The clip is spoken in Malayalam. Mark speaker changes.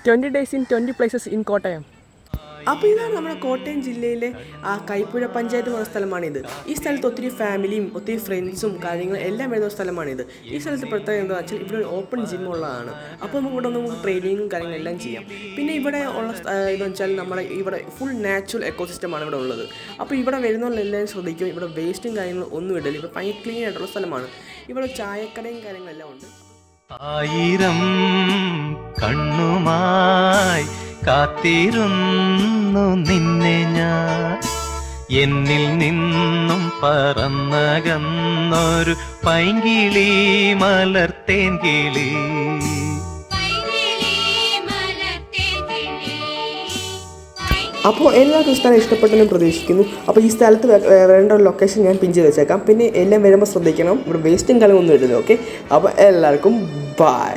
Speaker 1: 20 days in 20 places in Kottayam.
Speaker 2: അപ്പോൾ ഇതാണ് നമ്മുടെ കോട്ടയം ജില്ലയിലെ ആ കൈപ്പുഴ പഞ്ചായത്ത് എന്ന സ്ഥലമാണിത്. ഈ സ്ഥലത്ത് ഒത്തിരി ഫാമിലിയും ഒത്തിരി ഫ്രണ്ട്സും കാര്യങ്ങളും എല്ലാം വരുന്ന സ്ഥലമാണിത്. ഈ സ്ഥലത്ത് പ്രത്യേകത എന്താണെന്ന് വെച്ചാൽ ഇവിടെ ഒരു ഓപ്പൺ ജിം ഉള്ളതാണ്. അപ്പോൾ നമുക്ക് ട്രെയിനിങ്ങും കാര്യങ്ങളെല്ലാം ചെയ്യാം. പിന്നെ ഇവിടെ ഉള്ള ഇതെന്ന് വെച്ചാൽ നമ്മുടെ ഇവിടെ ഫുൾ നാച്ചുറൽ എക്കോസിസ്റ്റമാണ് ഇവിടെ ഉള്ളത്. അപ്പോൾ ഇവിടെ വരുന്നവരെല്ലാവരും ശ്രദ്ധിക്കും, ഇവിടെ വേസ്റ്റും കാര്യങ്ങളും ഒന്നും ഇടില്ല. ഇവിടെ ഭയങ്കര ക്ലീൻ ആയിട്ടുള്ള സ്ഥലമാണ്. ഇവിടെ ചായക്കടയും കാര്യങ്ങളെല്ലാം ഉണ്ട്.
Speaker 3: ആയിരം കണ്ണുമായി കാത്തിരുന്നു നിന്നെ ഞാൻ, എന്നിൽ നിന്നും പറന്നകന്നൊരു പൈങ്കിളി മലർത്തേൻ കിളി.
Speaker 2: അപ്പോൾ എല്ലാവർക്കും സ്ഥലം ഇഷ്ടപ്പെട്ടെന്ന് പ്രതീക്ഷിക്കുന്നു. അപ്പോൾ ഈ സ്ഥലത്ത് വരേണ്ട ഒരു ലൊക്കേഷൻ ഞാൻ പിൻ ചെയ്ത് വെച്ചേക്കാം. പിന്നെ എല്ലാം വരുമ്പോൾ ശ്രദ്ധിക്കണം, ഇവിടെ വേസ്റ്റും കാര്യമൊന്നും ഇടില്ല. ഓക്കെ, അപ്പോൾ എല്ലാവർക്കും ബൈ.